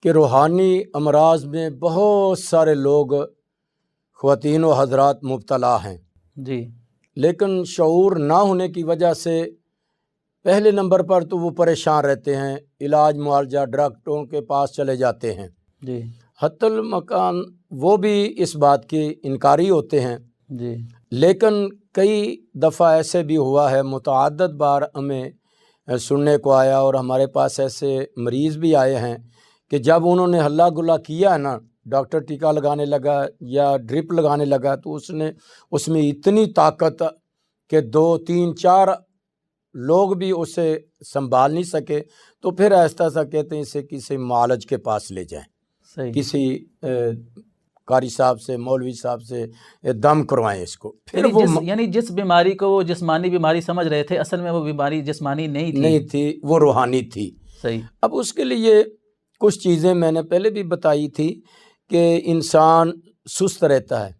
کہ روحانی امراض میں بہت سارے لوگ خواتین و حضرات مبتلا ہیں جی، لیکن شعور نہ ہونے کی وجہ سے پہلے نمبر پر تو وہ پریشان رہتے ہیں، علاج معالجہ ڈاکٹروں کے پاس چلے جاتے ہیں، جی، حتی المکان وہ بھی اس بات کے انکاری ہوتے ہیں، جی، لیکن کئی دفعہ ایسے بھی ہوا ہے، متعدد بار ہمیں سننے کو آیا اور ہمارے پاس ایسے مریض بھی آئے ہیں کہ جب انہوں نے ہلا گلا کیا نا، ڈاکٹر ٹیکا لگانے لگا یا ڈرپ لگانے لگا تو اس میں اتنی طاقت کہ 2 3 4 لوگ بھی اسے سنبھال نہیں سکے، تو پھر آہستہ آہستہ کہتے ہیں اسے کسی معالج کے پاس لے جائیں، صحیح، کسی قاری صاحب سے، مولوی صاحب سے دم کروائیں اس کو، پھر وہ یعنی جس بیماری کو وہ جسمانی بیماری سمجھ رہے تھے، اصل میں وہ بیماری جسمانی نہیں تھی، وہ روحانی تھی۔ صحیح، اب اس کے لیے کچھ چیزیں میں نے پہلے بھی بتائی تھی کہ انسان سست رہتا ہے،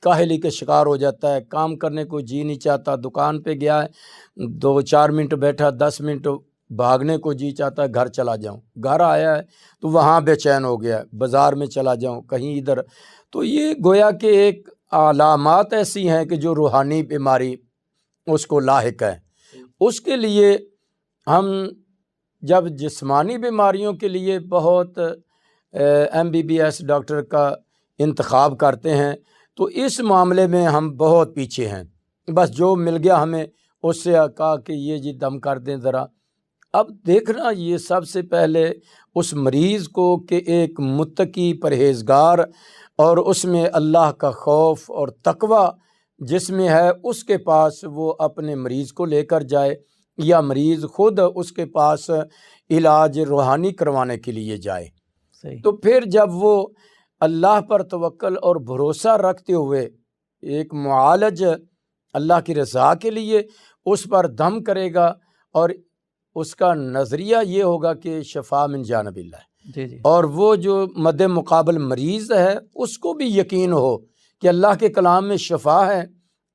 کاہلی کے شکار ہو جاتا ہے، کام کرنے کو جی نہیں چاہتا، دکان پہ گیا ہے 2 4 منٹ بیٹھا، 10 منٹ بھاگنے کو جی چاہتا ہے گھر چلا جاؤں، گھر آیا ہے تو وہاں بے چین ہو گیا، بازار میں چلا جاؤں، کہیں ادھر، تو یہ گویا کہ ایک علامات ایسی ہیں کہ جو روحانی بیماری اس کو لاحق ہے۔ اس کے لیے ہم جب جسمانی بیماریوں کے لیے بہت MBBS ڈاکٹر کا انتخاب کرتے ہیں تو اس معاملے میں ہم بہت پیچھے ہیں، بس جو مل گیا ہمیں اس سے کہا کہ یہ جی دم کر دیں ذرا۔ اب دیکھنا یہ سب سے پہلے اس مریض کو کہ ایک متقی پرہیزگار اور اس میں اللہ کا خوف اور تقوی جس میں ہے، اس کے پاس وہ اپنے مریض کو لے کر جائے یا مریض خود اس کے پاس علاج روحانی کروانے کے لیے جائے۔ صحیح، تو پھر جب وہ اللہ پر توکل اور بھروسہ رکھتے ہوئے ایک معالج اللہ کی رضا کے لیے اس پر دم کرے گا اور اس کا نظریہ یہ ہوگا کہ شفا من جانب اللہ، جی، جی، اور وہ جو مد مقابل مریض ہے اس کو بھی یقین ہو کہ اللہ کے کلام میں شفا ہے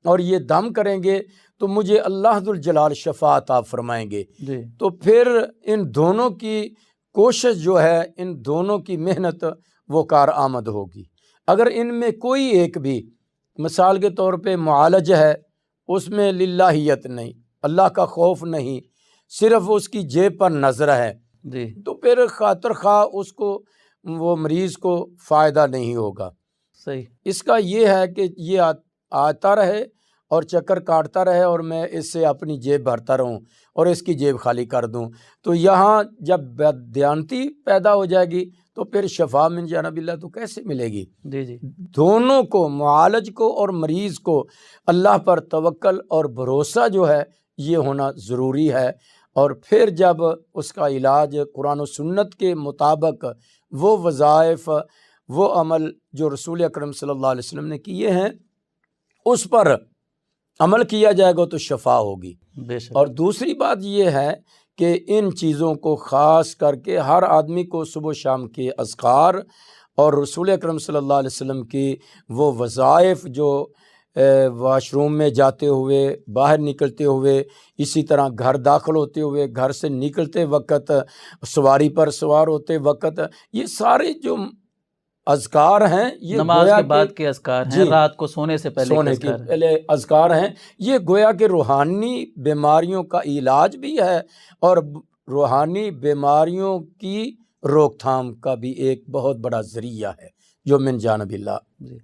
اور یہ دم کریں گے تو مجھے اللہ ذو الجلال شفا عطا فرمائیں گے، جی، تو پھر ان دونوں کی کوشش جو ہے، ان دونوں کی محنت وہ کارآمد ہوگی۔ اگر ان میں کوئی ایک بھی، مثال کے طور پہ معالج ہے، اس میں للہیت نہیں، اللہ کا خوف نہیں، صرف اس کی جیب پر نظر ہے، جی، تو پھر خاطر خواہ اس کو وہ مریض کو فائدہ نہیں ہوگا۔ صحیح، اس کا یہ ہے کہ یہ آتا رہے اور چکر کاٹتا رہے اور میں اس سے اپنی جیب بھرتا رہوں اور اس کی جیب خالی کر دوں، تو یہاں جب بددیانتی پیدا ہو جائے گی تو پھر شفا من جانب اللہ تو کیسے ملے گی؟ جی، جی، دونوں کو، معالج کو اور مریض کو، اللہ پر توکل اور بھروسہ جو ہے یہ ہونا ضروری ہے، اور پھر جب اس کا علاج قرآن و سنت کے مطابق وہ وظائف، وہ عمل جو رسول اکرم صلی اللہ علیہ وسلم نے کیے ہیں اس پر عمل کیا جائے گا تو شفا ہوگی۔ بے شک، اور دوسری بات یہ ہے کہ ان چیزوں کو خاص کر کے ہر آدمی کو صبح و شام کے اذکار اور رسول اکرم صلی اللہ علیہ وسلم کی وہ وظائف جو واش روم میں جاتے ہوئے، باہر نکلتے ہوئے، اسی طرح گھر داخل ہوتے ہوئے، گھر سے نکلتے وقت، سواری پر سوار ہوتے وقت، یہ سارے جو اذکار ہیں یہ نماز گویا کے بعد کے اذکار ہیں، جی، رات کو سونے سے پہلے کے سونے کے اذکار ہیں، پہلے اذکار ہیں، یہ گویا کہ روحانی بیماریوں کا علاج بھی ہے اور روحانی بیماریوں کی روک تھام کا بھی ایک بہت بڑا ذریعہ ہے جو من جانب اللہ۔ جی۔